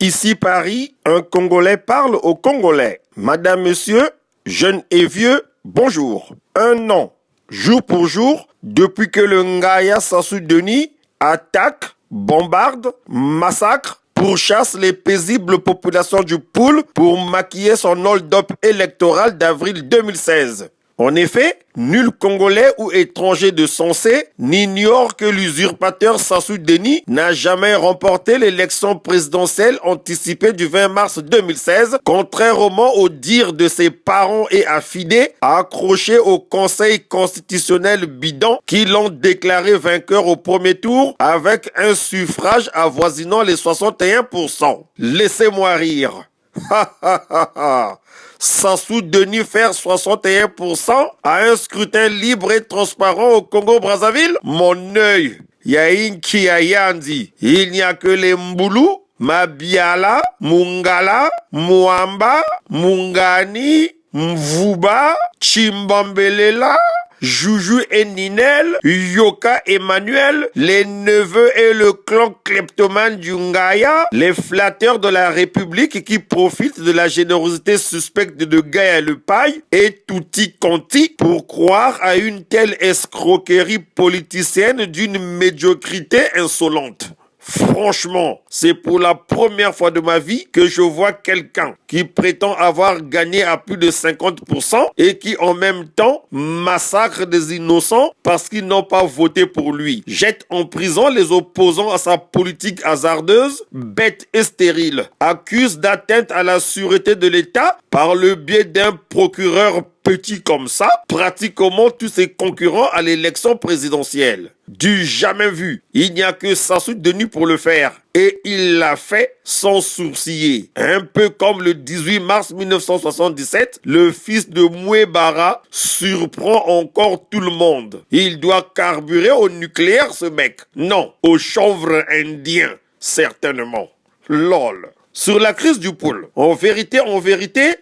Ici Paris, un Congolais parle aux Congolais. Madame, Monsieur, jeunes et vieux, bonjour. Un an, jour pour jour, depuis que le Ngaya Sassou Denis attaque, bombarde, massacre, pourchasse les paisibles populations du Poul pour maquiller son hold-up électoral d'avril 2016. En effet, nul Congolais ou étranger de sensé n'ignore que l'usurpateur Sassou Denis n'a jamais remporté l'élection présidentielle anticipée du 20 mars 2016, contrairement aux dires de ses parents et affidés accrochés au Conseil constitutionnel bidon qui l'ont déclaré vainqueur au premier tour avec un suffrage avoisinant les 61%. Laissez-moi rire. Sassou Denis faire 61% à un scrutin libre et transparent au Congo-Brazzaville? Mon œil, Yainki Ayandi, il n'y a que les Mboulou, Mabiala, Mungala, Muamba, Mungani, Mvuba, Chimbambelela, Juju et Ninel, Yoka Emmanuel, les neveux et le clan kleptomane du Ngaya, les flatteurs de la République qui profitent de la générosité suspecte de Gaïa Lepaille et Touti Conti pour croire à une telle escroquerie politicienne d'une médiocrité insolente. Franchement, c'est pour la première fois de ma vie que je vois quelqu'un qui prétend avoir gagné à plus de 50% et qui en même temps massacre des innocents parce qu'ils n'ont pas voté pour lui. Jette en prison les opposants à sa politique hasardeuse, bête et stérile. Accuse d'atteinte à la sûreté de l'État par le biais d'un procureur petit comme ça, pratiquement tous ses concurrents à l'élection présidentielle. Du jamais vu. Il n'y a que Sassou Denis pour le faire. Et il l'a fait sans sourciller. Un peu comme le 18 mars 1977, le fils de Mouébara surprend encore tout le monde. Il doit carburer au nucléaire, ce mec. Non, au chanvre indien, certainement. LOL. Sur la crise du Poul, en vérité,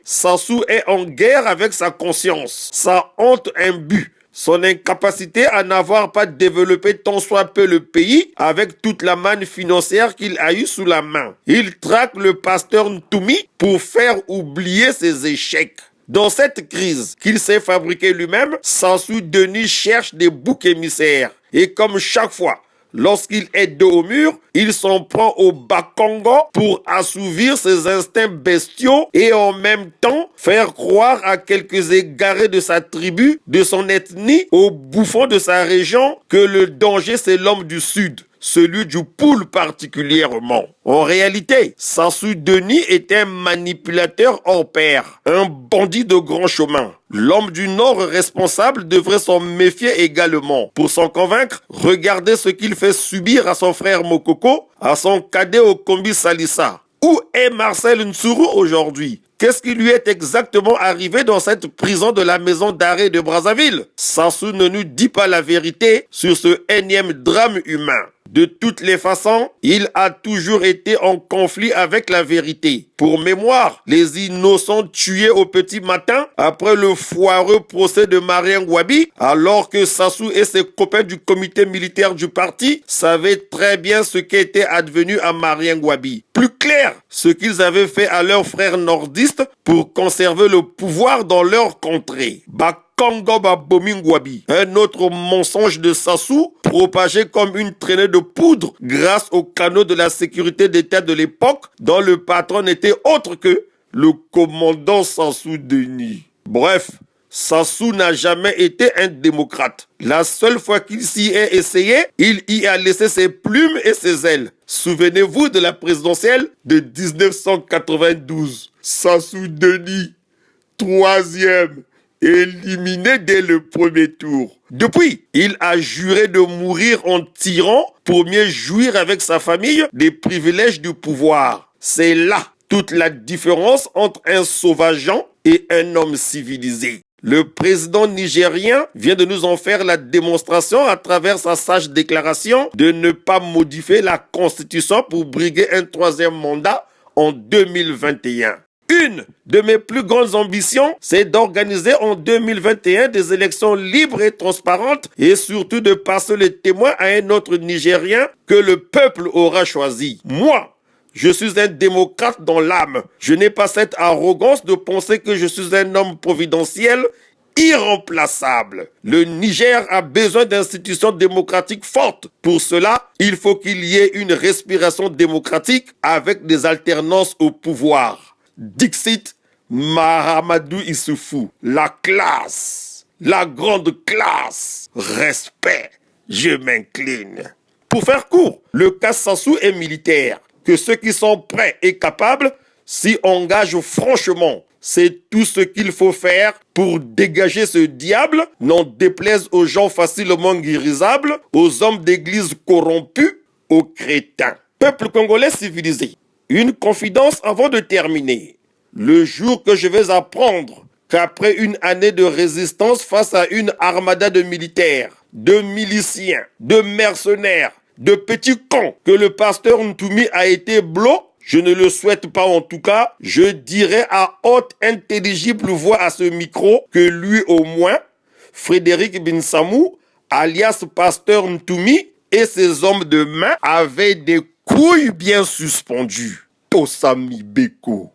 Sassou est en guerre avec sa conscience, sa honte imbue, son incapacité à n'avoir pas développé tant soit peu le pays avec toute la manne financière qu'il a eu sous la main. Il traque le pasteur Ntoumi pour faire oublier ses échecs. Dans cette crise qu'il s'est fabriquée lui-même, Sassou Denis cherche des boucs émissaires. Et comme chaque fois, lorsqu'il est dos au mur, il s'en prend au Bakongo pour assouvir ses instincts bestiaux et en même temps faire croire à quelques égarés de sa tribu, de son ethnie, aux bouffons de sa région que le danger c'est l'homme du Sud. Celui du Poul particulièrement. En réalité, Sassou Denis est un manipulateur hors pair, un bandit de grand chemin. L'homme du Nord responsable devrait s'en méfier également. Pour s'en convaincre, regardez ce qu'il fait subir à son frère Mokoko, à son cadet Okombi Salissa. Où est Marcel Ntsuru aujourd'hui? Qu'est-ce qui lui est exactement arrivé dans cette prison de la maison d'arrêt de Brazzaville? Sassou ne nous dit pas la vérité sur ce énième drame humain. De toutes les façons, il a toujours été en conflit avec la vérité. Pour mémoire, les innocents tués au petit matin après le foireux procès de Marien Ngouabi, alors que Sassou et ses copains du comité militaire du parti savaient très bien ce qu'était advenu à Marien Ngouabi. Plus clair, ce qu'ils avaient fait à leurs frères nordistes pour conserver le pouvoir dans leur contrée. Kongoba Bomingwabi, un autre mensonge de Sassou, propagé comme une traînée de poudre grâce aux canaux de la sécurité d'État de l'époque, dont le patron n'était autre que le commandant Sassou Denis. Bref, Sassou n'a jamais été un démocrate. La seule fois qu'il s'y est essayé, il y a laissé ses plumes et ses ailes. Souvenez-vous de la présidentielle de 1992. Sassou Denis, troisième. Éliminé dès le premier tour. Depuis, il a juré de mourir en tyran pour mieux jouir avec sa famille des privilèges du pouvoir. C'est là toute la différence entre un sauvageant et un homme civilisé. Le président nigérien vient de nous en faire la démonstration à travers sa sage déclaration de ne pas modifier la constitution pour briguer un troisième mandat en 2021. Une de mes plus grandes ambitions, c'est d'organiser en 2021 des élections libres et transparentes et surtout de passer le témoin à un autre Nigérien que le peuple aura choisi. Moi, Je suis un démocrate dans l'âme. Je n'ai pas cette arrogance de penser que je suis un homme providentiel irremplaçable. Le Niger a besoin d'institutions démocratiques fortes. Pour cela, il faut qu'il y ait une respiration démocratique avec des alternances au pouvoir. Dixit Mahamadou Issoufou. La classe, la grande classe. Respect. Je m'incline. Pour faire court, le cas Sassou est militaire. Que ceux qui sont prêts et capables s'y engagent franchement. C'est tout ce qu'il faut faire pour dégager ce diable, n'en déplaise aux gens facilement guérissables, aux hommes d'église corrompus, aux crétins. Peuple congolais civilisé, une confidence avant de terminer. Le jour que je vais apprendre qu'après une année de résistance face à une armada de militaires, de miliciens, de mercenaires, de petits cons, que le pasteur Ntoumi a été blot, je ne le souhaite pas en tout cas, je dirai à haute intelligible voix à ce micro que lui au moins, Frédéric Binsamou, alias pasteur Ntoumi, et ses hommes de main avaient des couilles bien suspendues. Tosami Beko.